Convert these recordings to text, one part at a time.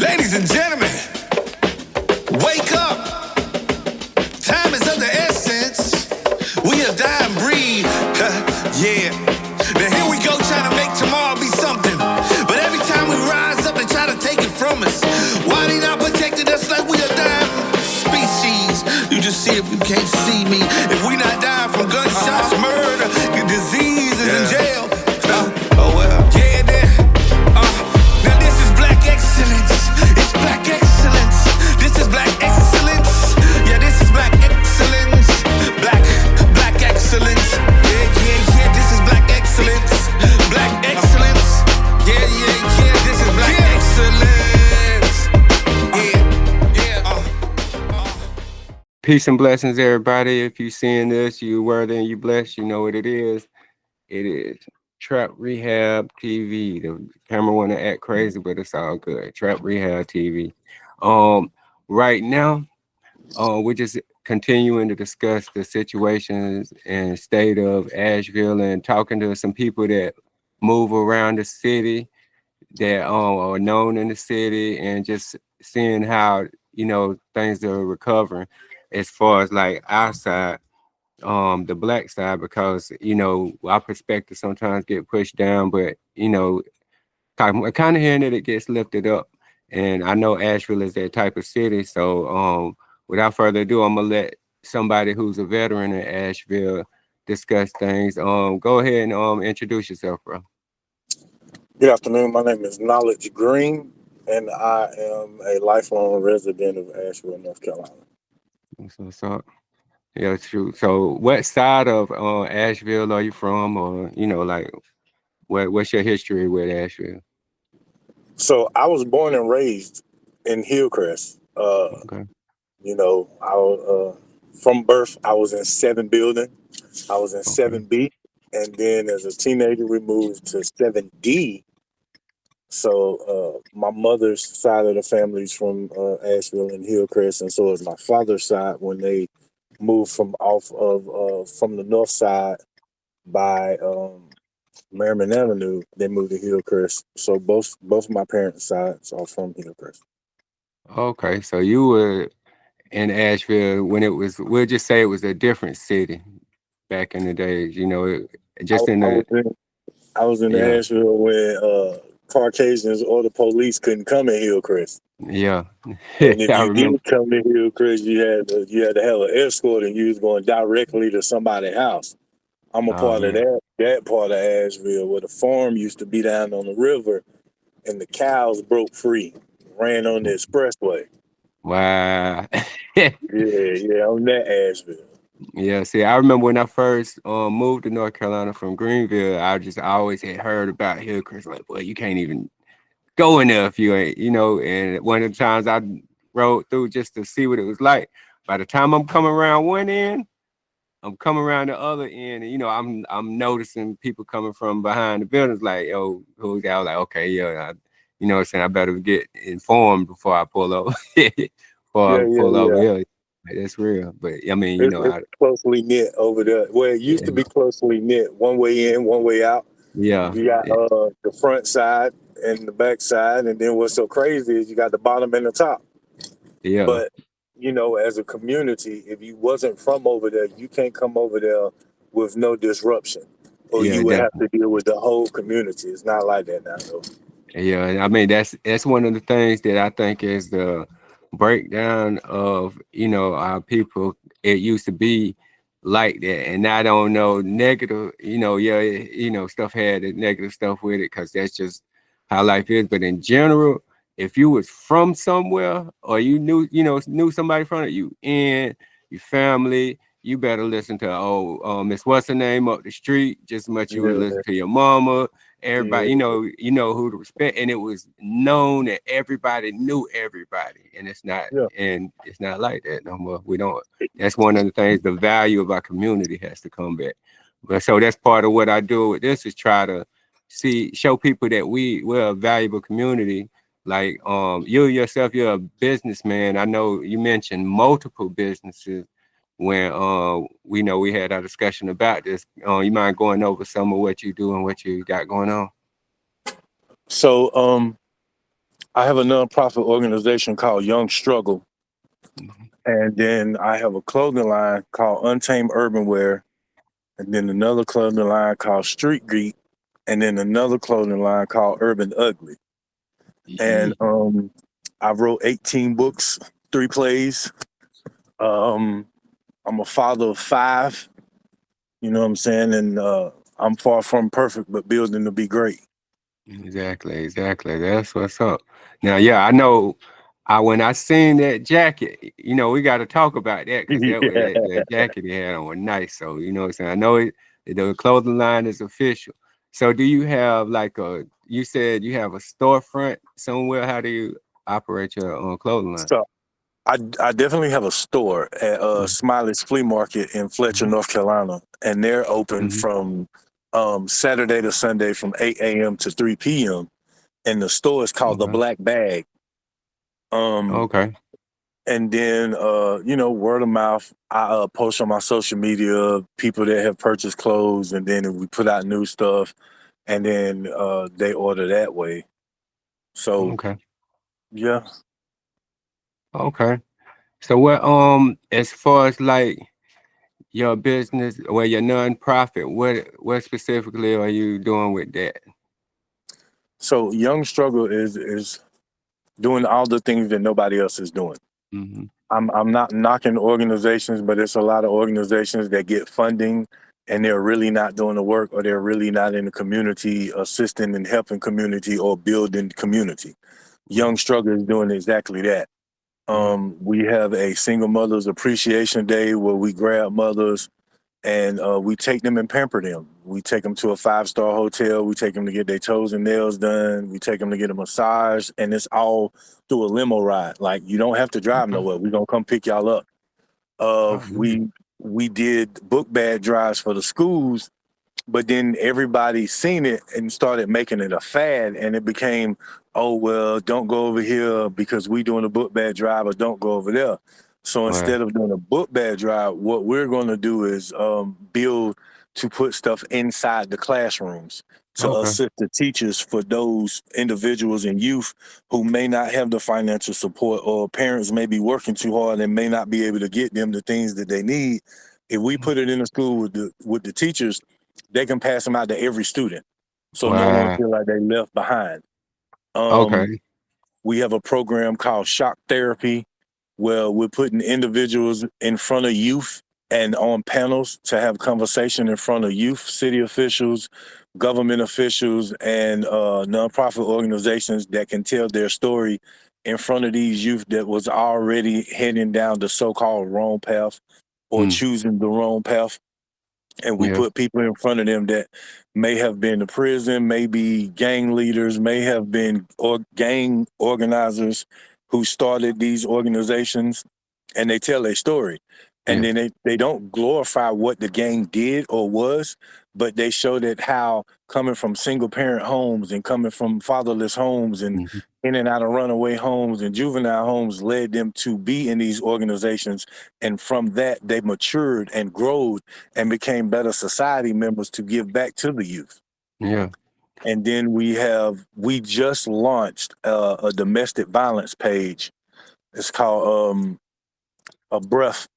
Ladies and gentlemen, wake up. Time is of the essence. We a dying breed. Yeah. Now here we go trying to make tomorrow be something. But every time we rise up, they try to take it from us. Why they not protecting us like we a dying species? You just see if you can't see me. If we not dying from gunshots, murder, diseases, in jail. Oh well. Yeah, then. Now this is black excellence. It's black excellence. This is black excellence. Yeah, this is black excellence. Black excellence. Yeah. This is black excellence. Black excellence. Yeah. This is black excellence. Yeah. Peace and blessings, everybody. If you seeing this, you worthy and you blessed, you know what it is. It is Trap Rehab TV. The camera want to act crazy, but it's all good. Trap Rehab TV. Right now, we're just continuing to discuss the situations and state of Asheville and talking to some people that move around the city that are known in the city and just seeing how, things are recovering as far as like our side, the black side, because, our perspective sometimes get pushed down, but, kind of hearing that it gets lifted up. And I know Asheville is that type of city. So without further ado, I'm going to let somebody who's a veteran in Asheville discuss things. Go ahead and introduce yourself, bro. Good afternoon. My name is Knowledge Green, and I am a lifelong resident of Asheville, North Carolina. So, yeah, true. So what side of Asheville are you from? Or, what's your history with Asheville? So I was born and raised in Hillcrest. Okay. From birth, I was in 7 building. I was in 7B, and then as a teenager, we moved to 7D. So my mother's side of the family is from Asheville and Hillcrest, and so is my father's side. When they moved from the north side by Merriman Avenue, they moved to Hillcrest. So both of my parents' sides are from Hillcrest. Okay, so you were in Asheville when it was, we'll just say it was a different city back in the days, I was in Asheville when Caucasians or the police couldn't come in Hillcrest. Yeah. And if you did come to Hillcrest, you had to have an escort, and you was going directly to somebody's house. I'm a part of that part of Asheville where the farm used to be down on the river, and the cows broke free, ran on the expressway. Wow. yeah, on that Asheville. Yeah, see, I remember when I first moved to North Carolina from Greenville, I always had heard about Hillcrest. Like, boy, you can't even go in there if you ain't, and one of the times I rode through just to see what it was like. By the time I'm coming around one end, I'm coming around the other end, and I'm noticing people coming from behind the buildings, like, yo, who's that? I was like, okay, yeah, I better get informed before I pull over. Pull over here. That's real, but I mean, it's closely knit over there. Well, it used to be closely knit, one way in, one way out. Yeah, you got the front side and the back side, and then what's so crazy is you got the bottom and the top. Yeah, but as a community, if you wasn't from over there, you can't come over there with no disruption, or you would have to deal with the whole community. It's not like that now, though. Yeah, I mean that's one of the things that I think is the breakdown of our people. It used to be like that, and I don't know negative, stuff had the negative stuff with it because that's just how life is. But in general, if you was from somewhere or you knew somebody from it, you and your family, you better listen to Miss what's her name up the street just as much you would listen to your mama. Everybody, you know who to respect, and it was known that everybody knew everybody, and it's not like that no more. We don't. That's one of the things. The value of our community has to come back. But so that's part of what I do with this is try to show people that we're a valuable community. Like you yourself, you're a businessman. I know you mentioned multiple businesses when we had our discussion about this. You mind going over some of what you do and what you got going on? So I have a nonprofit organization called Young Struggle, and then I have a clothing line called Untamed Urban Wear, and then another clothing line called Street Geek, and then another clothing line called Urban Ugly. And I wrote 18 books, 3 plays. I'm a father of 5. You know what I'm saying? And I'm far from perfect, but building to be great. Exactly. That's what's up. Now, yeah, I know. When I seen that jacket, we got to talk about that because that jacket he had on was nice. So what I'm saying. I know the clothing line is official. So do you have like you said you have a storefront somewhere? How do you operate your clothing line? So I definitely have a store at Smiley's Flea Market in Fletcher, North Carolina, and they're open from Saturday to Sunday from 8 a.m. to 3 p.m. And the store is called the Black Bag. Okay. And then word of mouth. I post on my social media people that have purchased clothes, and then we put out new stuff, and then they order that way. So Okay. yeah. Okay. So what as far as like your business or your nonprofit, what specifically are you doing with that? So Young Struggle is doing all the things that nobody else is doing. Mm-hmm. I'm not knocking organizations, but it's a lot of organizations that get funding and they're really not doing the work, or they're really not in the community assisting and helping community or building community. Young Struggle is doing exactly that. We have a Single Mothers Appreciation Day where we grab mothers and we take them and pamper them. We take them to a 5-star hotel. We take them to get their toes and nails done. We take them to get a massage, and it's all through a limo ride. Like, you don't have to drive nowhere. We're gonna come pick y'all up. We did book bag drives for the schools, but then everybody seen it and started making it a fad, and it became, oh well, don't go over here because we doing a book bag drive, or don't go over there. So Right. instead of doing a book bag drive, what we're going to do is build to put stuff inside the classrooms to Okay. assist the teachers for those individuals and youth who may not have the financial support, or parents may be working too hard and may not be able to get them the things that they need. If we put it in the school with the teachers, they can pass them out to every student, so no one Wow. feel like they left behind. Okay. We have a program called Shock Therapy, where we're putting individuals in front of youth and on panels to have conversation in front of youth, city officials, government officials, and nonprofit organizations that can tell their story in front of these youth that was already heading down the so-called wrong path or choosing the wrong path. And we Yeah. put people in front of them that may have been to prison, may be gang leaders, may have been gang organizers who started these organizations, and they tell their story. And Yeah. then they don't glorify what the gang did or was, but they show that how coming from single parent homes and coming from fatherless homes and Mm-hmm. in and out of runaway homes and juvenile homes led them to be in these organizations. And from that, they matured and growed and became better society members to give back to the youth. Yeah. And then we just launched a domestic violence page. It's called A Breath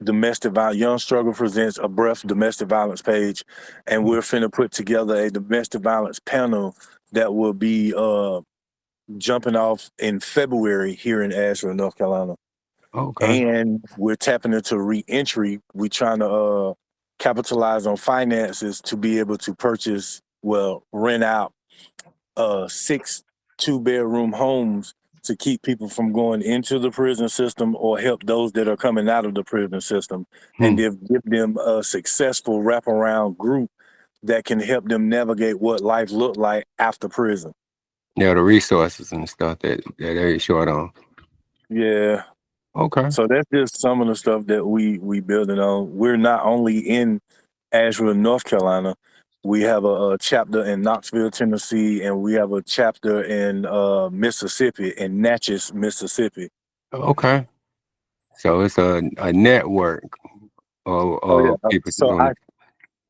Domestic Violence. Young Struggle presents A Breath Domestic Violence page, and we're finna put together a domestic violence panel that will be jumping off in February here in Asheville, North Carolina. Okay. And we're tapping into reentry. We're trying to capitalize on finances to be able to rent out 6 2-bedroom homes to keep people from going into the prison system, or help those that are coming out of the prison system, and give them a successful wraparound group that can help them navigate what life looked like after prison. Yeah, the resources and stuff that they're short on. Yeah. Okay. So that's just some of the stuff that we building on. We're not only in Asheville, North Carolina. We have a chapter in Knoxville, Tennessee, and we have a chapter in Mississippi, in Natchez, Mississippi. Okay. So it's a network Oh yeah. of people So doing.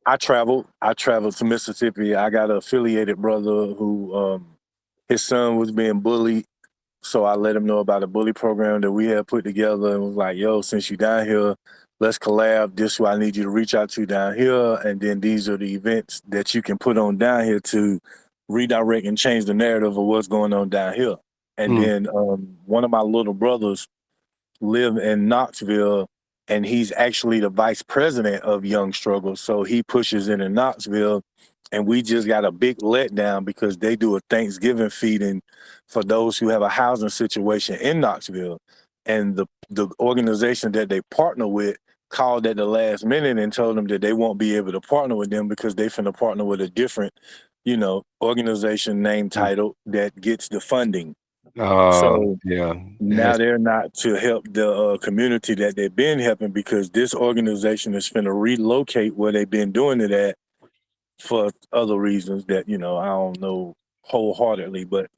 I traveled to Mississippi. I got an affiliated brother who his son was being bullied. So I let him know about a bully program that we had put together and was like, yo, since you down here, let's collab. This is who I need you to reach out to down here. And then these are the events that you can put on down here to redirect and change the narrative of what's going on down here. And Mm. then one of my little brothers live in Knoxville, and he's actually the vice president of Young Struggle. So he pushes it in Knoxville, and we just got a big letdown because they do a Thanksgiving feeding for those who have a housing situation in Knoxville. And the organization that they partner with called at the last minute and told them that they won't be able to partner with them because they finna partner with a different, organization name Mm. title that gets the funding. Oh, So yeah. now they're not to help the community that they've been helping because this organization is going to relocate where they've been doing it at for other reasons that, I don't know wholeheartedly, but,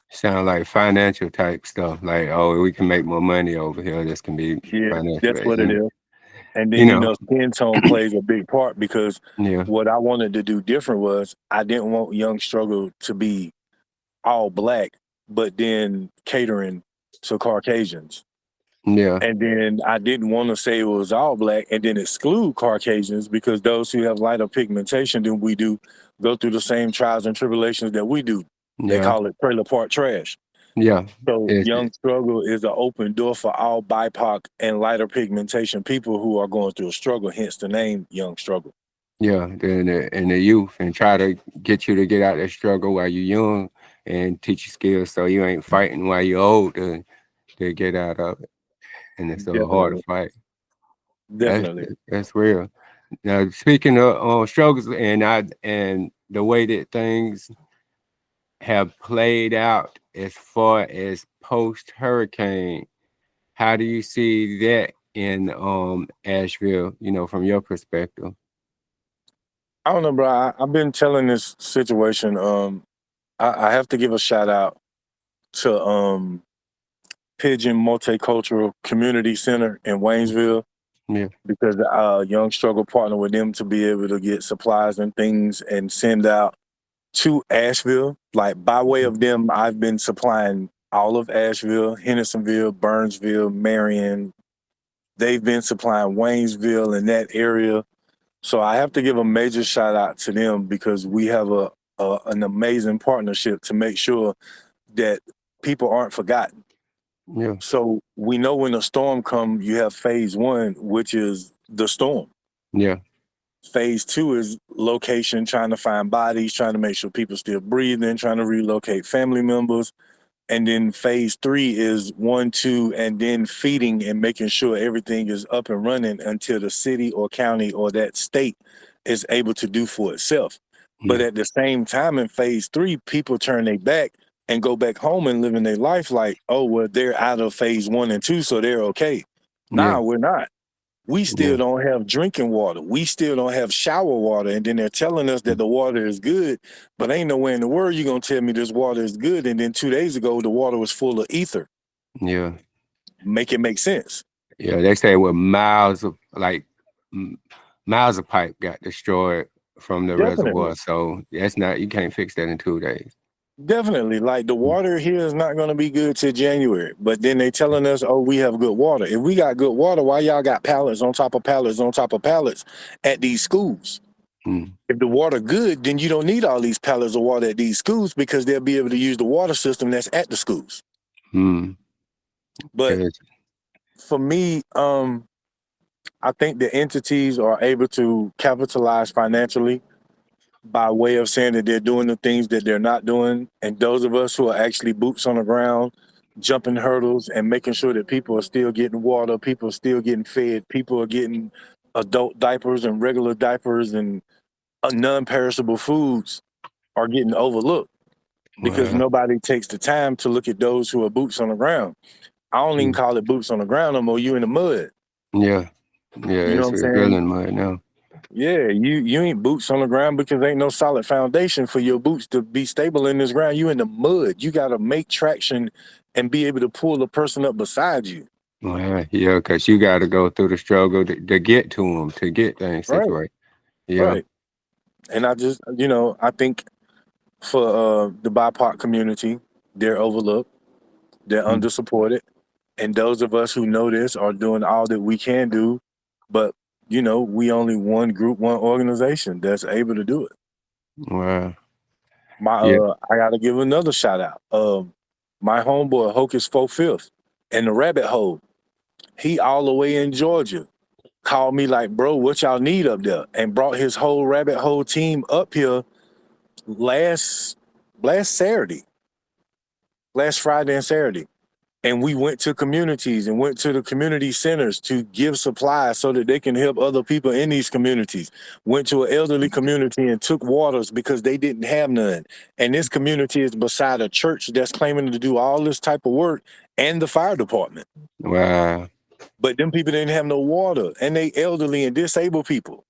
Sound like financial type stuff. Like, oh, we can make more money over here. This can be yeah, financial. that's what it is. And You then, know, skin tone plays a big part because yeah, what I wanted to do different was I didn't want Young Struggle to be all black, but then catering to Caucasians. yeah, And then I didn't want to say it was all black and then exclude Caucasians because those who have lighter pigmentation than we do go through the same trials and tribulations that we do. They yeah, call it trailer park trash. yeah. So It's, Young Struggle is an open door for all BIPOC and lighter pigmentation people who are going through a struggle, hence the name Young Struggle. yeah, the youth, and try to get you to get out that struggle while you're young and teach you skills so you ain't fighting while you're old to get out of it. And it's a harder Definitely. fight. That's Definitely. that's real. Now, speaking of struggles and the way that things have played out as far as post hurricane, how do you see that in Asheville, from your perspective? I don't know, bro. I've been telling this situation. I have to give a shout out to Pigeon Multicultural Community Center in Waynesville Yeah, because Young Struggle partnered with them to be able to get supplies and things and send out to Asheville. Like by way of them, I've been supplying all of Asheville, Hendersonville, Burnsville, Marion. They've been supplying Waynesville and that area. So I have to give a major shout out to them because we have an amazing partnership to make sure that people aren't forgotten. yeah, So we know when a storm comes, you have phase one, which is the storm. yeah, Phase two is location, trying to find bodies, trying to make sure people still breathing, trying to relocate family members. And then phase three is 1, 2, and then feeding and making sure everything is up and running until the city or county or that state is able to do for itself. But yeah, at the same time, in phase three, people turn their back and go back home and living their life like, oh, well, they're out of phase 1 and 2, so they're okay. yeah, Nah, we're not. We yeah, still don't have drinking water. We still don't have shower water. And then they're telling us that the water is good, but ain't nowhere in the world you're going to tell me this water is good. And then 2 days ago, the water was full of ether. yeah. Make it make sense. Yeah, they say with miles of pipe got destroyed from the Definitely. reservoir. So that's not, you can't fix that in 2 days. Definitely. Like the water here is not going to be good till January. But then they telling us, oh, we have good water. If we got good water, why y'all got pallets on top of pallets on top of pallets at these schools? Mm. If the water good, then you don't need all these pallets of water at these schools because they'll be able to use the water system that's at the schools. Mm. But Yes. for me, I think the entities are able to capitalize financially by way of saying that they're doing the things that they're not doing. And those of us who are actually boots on the ground, jumping hurdles and making sure that people are still getting water, people are still getting fed, people are getting adult diapers and regular diapers and non-perishable foods are getting overlooked because Well, nobody takes the time to look at those who are boots on the ground. I don't even mm. call it boots on the ground no more. You in the mud. Yeah. Yeah, You know what it's I'm saying? revealing right now. Yeah, you ain't boots on the ground because ain't no solid foundation for your boots to be stable in this ground. You in the mud. You got to make traction and be able to pull the person up beside you. Well, yeah, because you got to go through the struggle to get to them, to get things Right, situated. Yeah. right. And I just, I think for the BIPOC community. They're overlooked, they're undersupported, and those of us who know this are doing all that we can do. But we only one group, one organization that's able to do it. Wow. My Yeah. I gotta give another shout out. My homeboy Hocus 4/5 and the Rabbit Hole. He all the way in Georgia. Called me like, bro, what y'all need up there? And brought his whole Rabbit Hole team up here last Saturday, last Friday and Saturday. And we went to communities and went to the community centers to give supplies so that they can help other people in these communities. Went to an elderly community and took waters because they didn't have none. And this community is beside a church that's claiming to do all this type of work and the fire department. Wow. But them people didn't have no water, and they elderly and disabled people.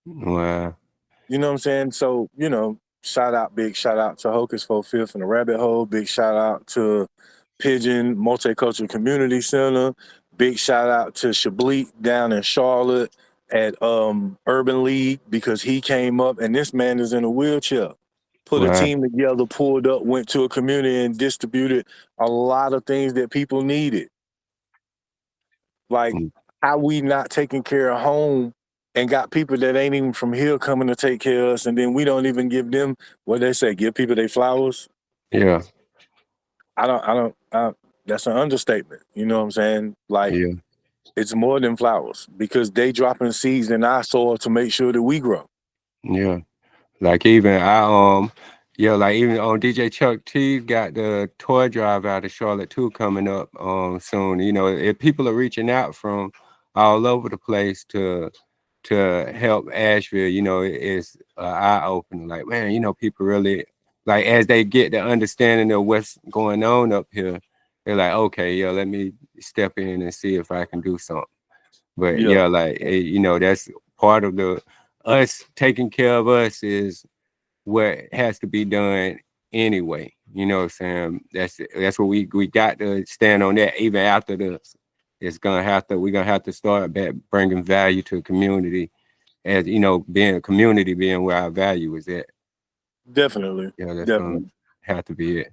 Wow. You know what I'm saying? So, big shout out to Hocus 4/5 and the Rabbit Hole. Big shout out to Pigeon Multicultural Community Center. Big shout out to Shableek down in Charlotte at Urban League, because he came up, and this man is in a wheelchair. Put a Wow. team together, pulled up, went to a community and distributed a lot of things that people needed. Like, how we not taking care of home and got people that ain't even from here coming to take care of us, and then we don't even give them what they say, give people their flowers. Yeah. That's an understatement. You know what I'm saying? Like, Yeah. it's more than flowers, because they dropping seeds in our soil to make sure that we grow. Yeah. Like even like even on DJ Chuck T's got the toy drive out of Charlotte too coming up soon. If people are reaching out from all over the place to help Asheville, it's an eye opener. Like, man, people really, like, as they get the understanding of what's going on up here, they're like, okay, yeah, let me step in and see if I can do something. But Yeah. like, that's part of us taking care of us is what has to be done anyway. You know what I'm saying? That's what we got to stand on that. Even after this, we're gonna have to start back bringing value to the community, as being a community, being where our value is at. Definitely. That's gonna Definitely. have to be it.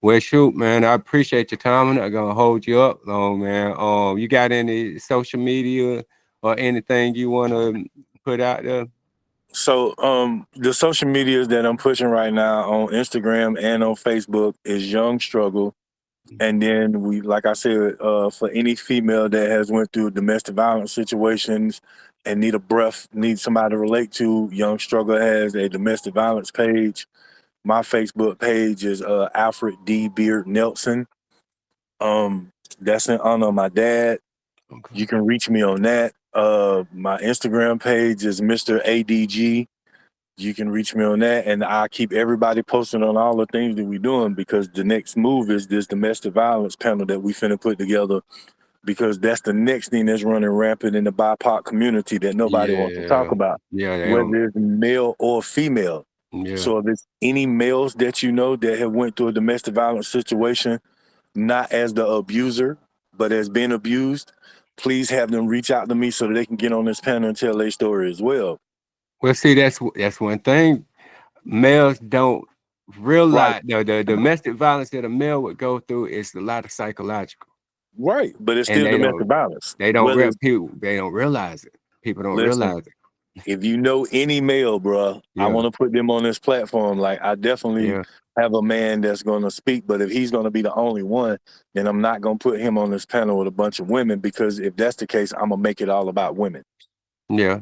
Well, shoot, man, I appreciate your time. I'm not gonna hold you up long, man. You got any social media or anything you want to put out there? So the social medias that I'm pushing right now on Instagram and on Facebook is Young Struggle. And then we, like I said, for any female that has went through domestic violence situations and need somebody to relate to, Young Struggle has a domestic violence page. My Facebook page is Alfred D. Beard Nelson. That's in honor of my dad. Okay. You can reach me on that. My Instagram page is Mr. ADG. You can reach me on that, and I keep everybody posted on all the things that we're doing, because the next move is this domestic violence panel that we finna put together, because that's the next thing that's running rampant in the BIPOC community that nobody wants to talk Yeah. about, Yeah, they don't. whether it's male or female. Yeah. So if it's any males that you know that have went through a domestic violence situation, not as the abuser, but as being abused, please have them reach out to me so that they can get on this panel and tell their story as well. Well, see, that's one thing males don't Right, realize. The domestic violence that a male would go through is a lot of psychological, right. But it's and still domestic violence. they don't Whether it's, they don't realize it. People don't listen, realize it. if you know any male, bro, I Yeah, want to put them on this platform. Like, I definitely yeah, have a man that's going to speak, but if he's going to be the only one, then I'm not going to put him on this panel with a bunch of women, because if that's the case, I'm going to make it all about women. yeah.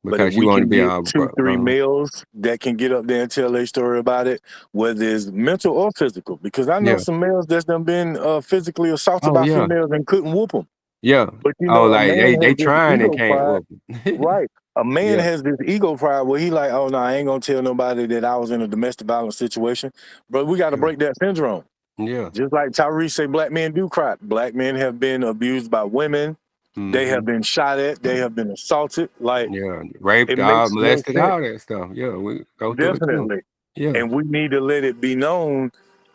But if Because you we want to can be get two, three uh, males that can get up there and tell their story about it, whether it's mental or physical, because I know yeah. some males that's done been physically assaulted Oh by yeah, females and couldn't whoop them. yeah. But Oh, a like man they has this trying and ego can't pride. whoop 'em. Right. A man Yeah, has this ego pride where he like, oh no, I ain't gonna tell nobody that I was in a domestic violence situation. But we got to yeah, break that syndrome. yeah. Just like Tyrese say, black men do cry. Black men have been abused by women. They have Mm-hmm. been shot at. They have been assaulted. Like, Yeah, raped, it makes no molested, sense. all that stuff. Yeah, we go through it too. Definitely. Yeah, And we need to let it be known,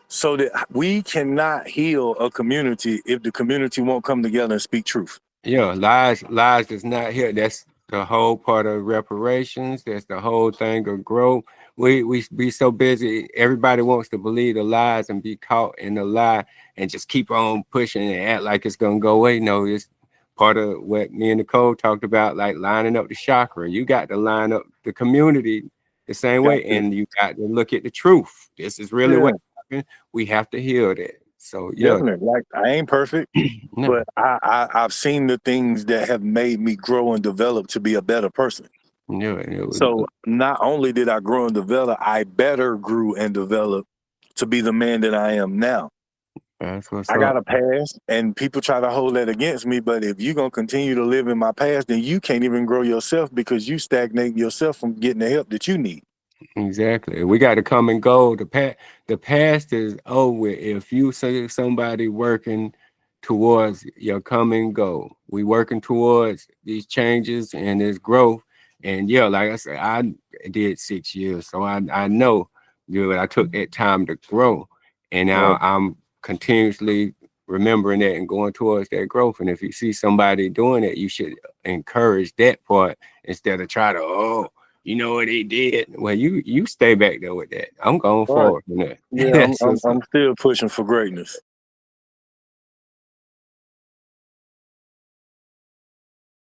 so that we cannot heal a community if the community won't come together and speak truth. yeah. Lies does not heal. That's the whole part of reparations. That's the whole thing of growth. we be so busy. Everybody wants to believe the lies and be caught in the lie and just keep on pushing and act like it's gonna go away. No, it's part of what me and Nicole talked about, like lining up the chakra. You got to line up the community the same Got way, to. and you got to look at the truth. This is really Yeah, what happened. We have to heal that. So yeah, definitely. Like I ain't perfect, no, but I've seen the things that have made me grow and develop to be a better person. yeah, it was, So not only did I grow and develop, I better grew and developed to be the man that I am now. that's what's I got up. a past, and people try to hold that against me. But if you're gonna continue to live in my past, then you can't even grow yourself because you stagnate yourself from getting the help that you need. Exactly. We got to come and go. The past is over. If you see somebody working towards your come and go, we working towards these changes and this growth. And yeah, like I said, I did 6 years, so I know, you know, I took that time to grow, and now Right. I'm continuously remembering that and going towards that growth. And if you see somebody doing it, you should encourage that part instead of try to, oh, you know what he did. Well, you stay back there with that. I'm going Right. forward from that. Yeah, That's what's up. I'm still pushing for greatness.